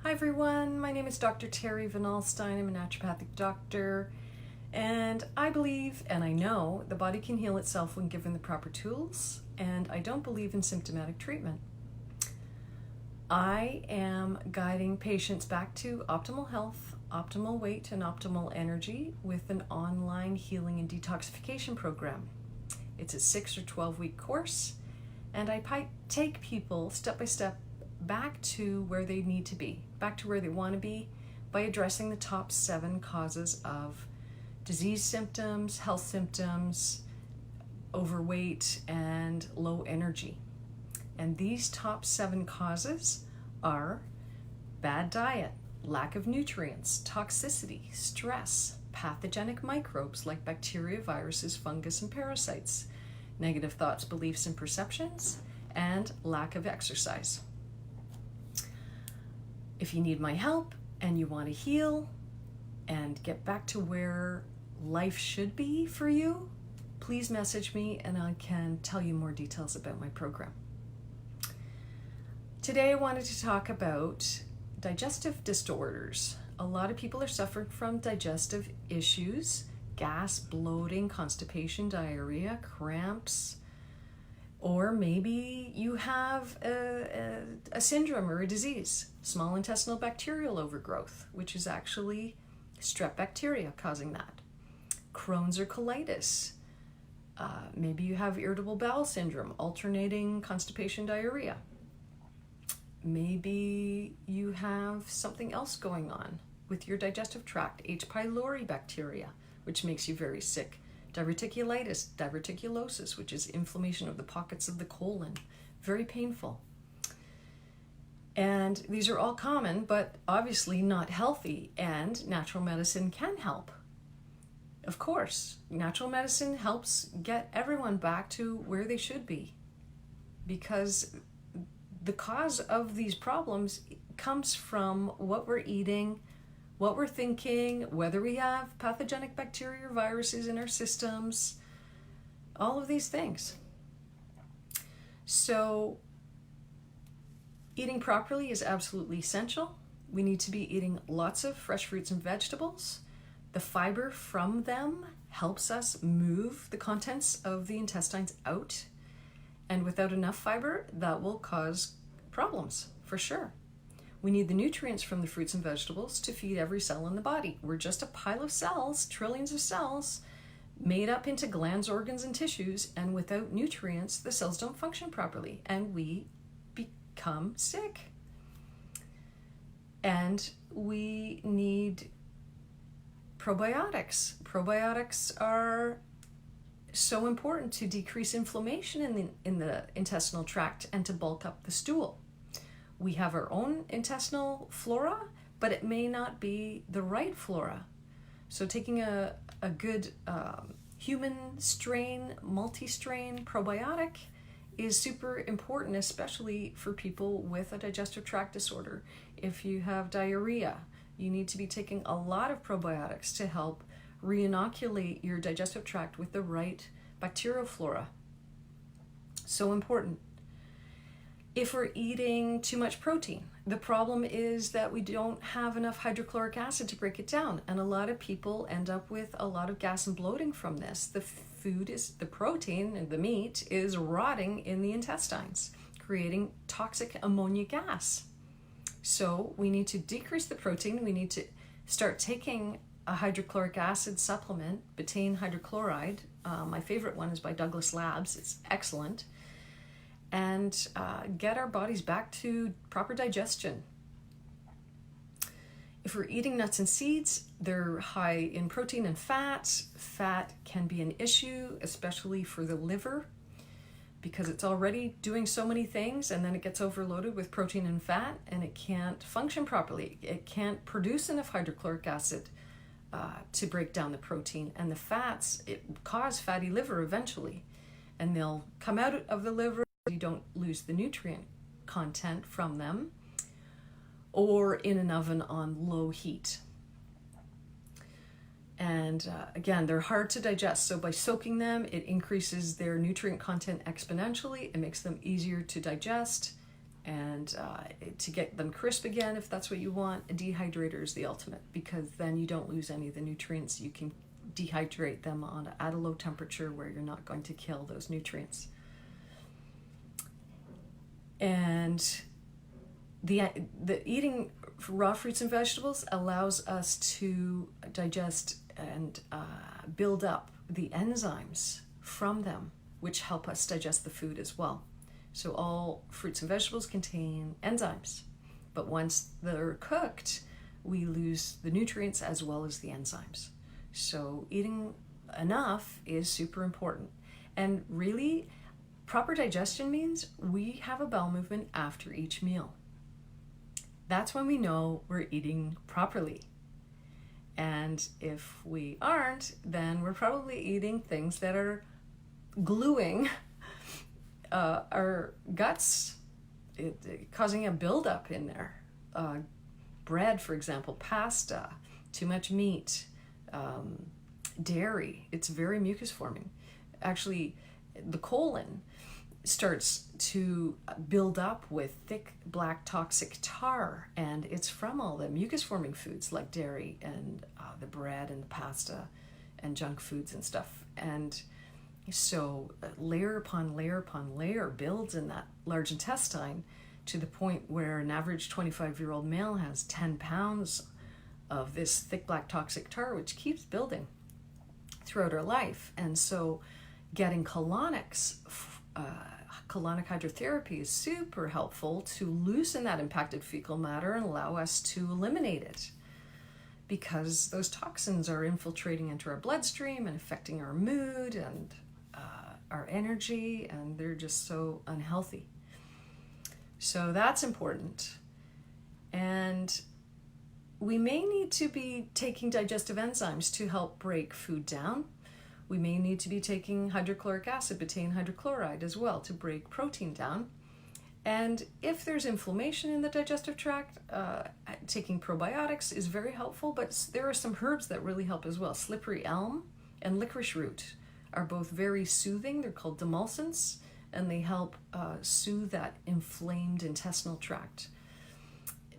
Hi everyone, my name is Dr. Terry Van Alstyne. I'm a naturopathic doctor, and I believe and I know the body can heal itself when given the proper tools, and I don't believe in symptomatic treatment. I am guiding patients back to optimal health, optimal weight, and optimal energy with an online healing and detoxification program. It's a 6 or 12-week course, and I take people step by step back to where they need to be, back to where they want to be, by addressing the top 7 causes of disease symptoms, health symptoms, overweight, and low energy. And these top 7 causes are bad diet, lack of nutrients, toxicity, stress, pathogenic microbes like bacteria, viruses, fungus, and parasites, negative thoughts, beliefs, and perceptions, and lack of exercise. If you need my help and you want to heal and get back to where life should be for you, please message me and I can tell you more details about my program. Today I wanted to talk about digestive disorders. A lot of people are suffering from digestive issues, gas, bloating, constipation, diarrhea, cramps, or maybe you have a syndrome or a disease, small intestinal bacterial overgrowth, which is actually strep bacteria causing that. Crohn's or colitis. Maybe you have irritable bowel syndrome, alternating constipation, diarrhea. Maybe you have something else going on with your digestive tract, H. pylori bacteria, which makes you very sick. Diverticulitis, diverticulosis, which is inflammation of the pockets of the colon, very painful. And these are all common, but obviously not healthy, and natural medicine can help. Of course, natural medicine helps get everyone back to where they should be, because the cause of these problems comes from what we're eating, what we're thinking, whether we have pathogenic bacteria or viruses in our systems, all of these things. So eating properly is absolutely essential. We need to be eating lots of fresh fruits and vegetables. The fiber from them helps us move the contents of the intestines out. And without enough fiber, that will cause problems for sure. We need the nutrients from the fruits and vegetables to feed every cell in the body. We're just a pile of cells, trillions of cells, made up into glands, organs, and tissues, and without nutrients, the cells don't function properly, and we become sick. And we need probiotics. Probiotics are so important to decrease inflammation in the intestinal tract and to bulk up the stool. We have our own intestinal flora, but it may not be the right flora. So taking a good human strain, multi-strain probiotic is super important, especially for people with a digestive tract disorder. If you have diarrhea, you need to be taking a lot of probiotics to help re-inoculate your digestive tract with the right bacterial flora. So important. If we're eating too much protein, the problem is that we don't have enough hydrochloric acid to break it down, and a lot of people end up with a lot of gas and bloating from this. The protein and the meat is rotting in the intestines, creating toxic ammonia gas. So we need to decrease the protein. We need to start taking a hydrochloric acid supplement, betaine hydrochloride. My favorite one is by Douglas Labs. It's excellent. And get our bodies back to proper digestion. If we're eating nuts and seeds, they're high in protein and fat. Fat can be an issue, especially for the liver, because it's already doing so many things, and then it gets overloaded with protein and fat, and it can't function properly. It can't produce enough hydrochloric acid to break down the protein, and the fats, it cause fatty liver eventually, and they'll come out of the liver. You don't lose the nutrient content from them, or in an oven on low heat. And again, they're hard to digest. So by soaking them, it increases their nutrient content exponentially. It makes them easier to digest. And to get them crisp again, if that's what you want, a dehydrator is the ultimate, because then you don't lose any of the nutrients. You can dehydrate them at a low temperature where you're not going to kill those nutrients. And the eating raw fruits and vegetables allows us to digest and build up the enzymes from them, which help us digest the food as well. So all fruits and vegetables contain enzymes, but once they're cooked, we lose the nutrients as well as the enzymes. So eating enough is super important. And really, proper digestion means we have a bowel movement after each meal. That's when we know we're eating properly. And if we aren't, then we're probably eating things that are gluing our guts, causing a buildup in there. Bread, for example, pasta, too much meat, dairy. It's very mucus forming. Actually, the colon starts to build up with thick black toxic tar, and it's from all the mucus forming foods like dairy and the bread and the pasta and junk foods and stuff. And so layer upon layer upon layer builds in that large intestine to the point where an average 25-year-old male has 10 pounds of this thick black toxic tar, which keeps building throughout our life. And so getting colonics, colonic hydrotherapy is super helpful to loosen that impacted fecal matter and allow us to eliminate it, because those toxins are infiltrating into our bloodstream and affecting our mood and our energy, and they're just so unhealthy. So that's important. And we may need to be taking digestive enzymes to help break food down. We may need to be taking hydrochloric acid, betaine hydrochloride as well, to break protein down. And if there's inflammation in the digestive tract, taking probiotics is very helpful, but there are some herbs that really help as well. Slippery elm and licorice root are both very soothing. They're called demulcents, and they help soothe that inflamed intestinal tract.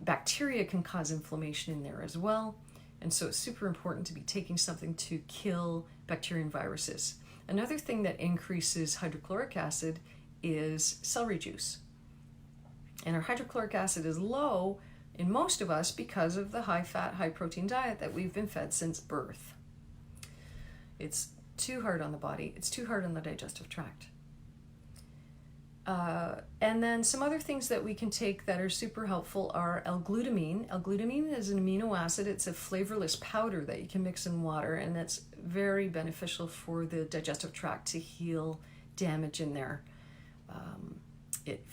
Bacteria can cause inflammation in there as well, and so it's super important to be taking something to kill bacteria and viruses. Another thing that increases hydrochloric acid is celery juice. And our hydrochloric acid is low in most of us because of the high-fat, high-protein diet that we've been fed since birth. It's too hard on the body. It's too hard on the digestive tract. And then some other things that we can take that are super helpful are L-glutamine. L-glutamine is an amino acid. It's a flavorless powder that you can mix in water, and that's very beneficial for the digestive tract to heal damage in there. It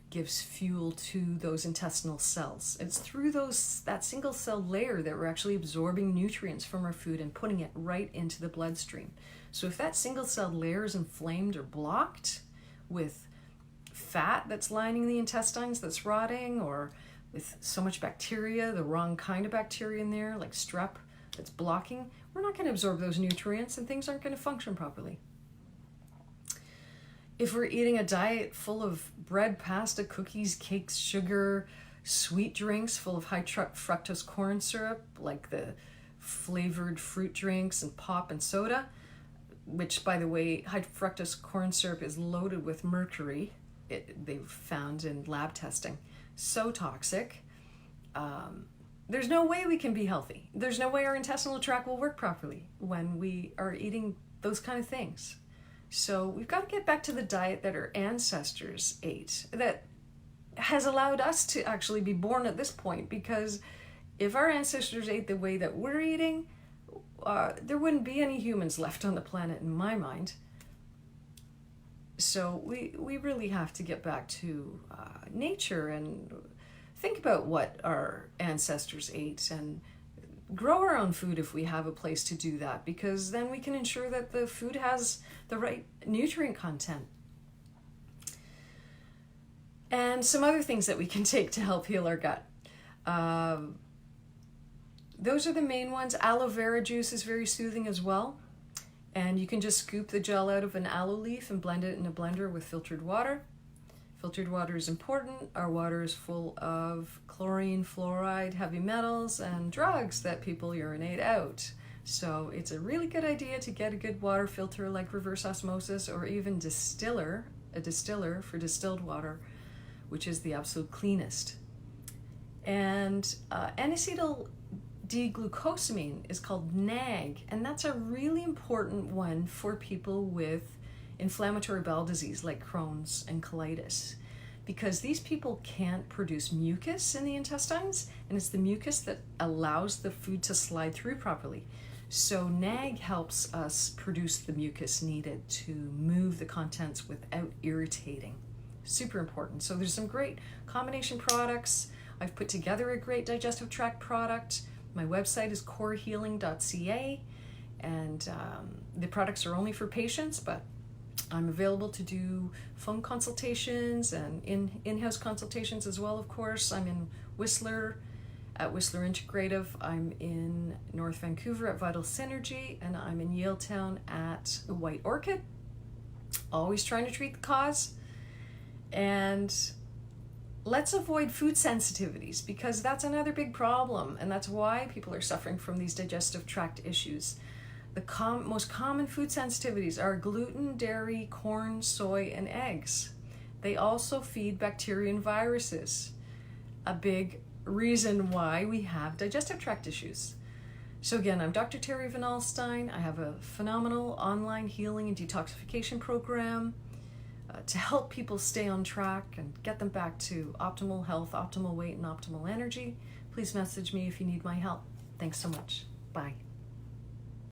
gives fuel to those intestinal cells. It's through that single cell layer that we're actually absorbing nutrients from our food and putting it right into the bloodstream. So if that single cell layer is inflamed or blocked with fat that's lining the intestines that's rotting, or with so much bacteria, the wrong kind of bacteria in there, like strep, that's blocking, we're not going to absorb those nutrients and things aren't going to function properly. If we're eating a diet full of bread, pasta, cookies, cakes, sugar, sweet drinks full of high fructose corn syrup, like the flavored fruit drinks and pop and soda, which, by the way, high fructose corn syrup is loaded with mercury, they've found in lab testing. So toxic. There's no way we can be healthy. There's no way our intestinal tract will work properly when we are eating those kind of things. So we've got to get back to the diet that our ancestors ate, that has allowed us to actually be born at this point, because if our ancestors ate the way that we're eating, there wouldn't be any humans left on the planet in my mind. So we really have to get back to nature and think about what our ancestors ate and grow our own food if we have a place to do that, because then we can ensure that the food has the right nutrient content. And some other things that we can take to help heal our gut. Those are the main ones. Aloe vera juice is very soothing as well. And you can just scoop the gel out of an aloe leaf and blend it in a blender with filtered water. Filtered water is important. Our water is full of chlorine, fluoride, heavy metals, and drugs that people urinate out. So it's a really good idea to get a good water filter like reverse osmosis, or even a distiller for distilled water, which is the absolute cleanest. And N-acetyl D-glucosamine is called NAG, and that's a really important one for people with inflammatory bowel disease like Crohn's and colitis, because these people can't produce mucus in the intestines, and it's the mucus that allows the food to slide through properly. So NAG helps us produce the mucus needed to move the contents without irritating. Super important. So there's some great combination products. I've put together a great digestive tract product. My website is corehealing.ca, and the products are only for patients, but I'm available to do phone consultations and in-house consultations as well, of course. I'm in Whistler at Whistler Integrative. I'm in North Vancouver at Vital Synergy, and I'm in Yaletown at White Orchid. Always trying to treat the cause. And let's avoid food sensitivities, because that's another big problem, and that's why people are suffering from these digestive tract issues. The most common food sensitivities are gluten, dairy, corn, soy, and eggs. They also feed bacteria and viruses, a big reason why we have digestive tract issues. So again, I'm Dr. Terry Van Alstyne. I have a phenomenal online healing and detoxification program to help people stay on track and get them back to optimal health, optimal weight, and optimal energy. Please message me if you need my help. Thanks so much. Bye.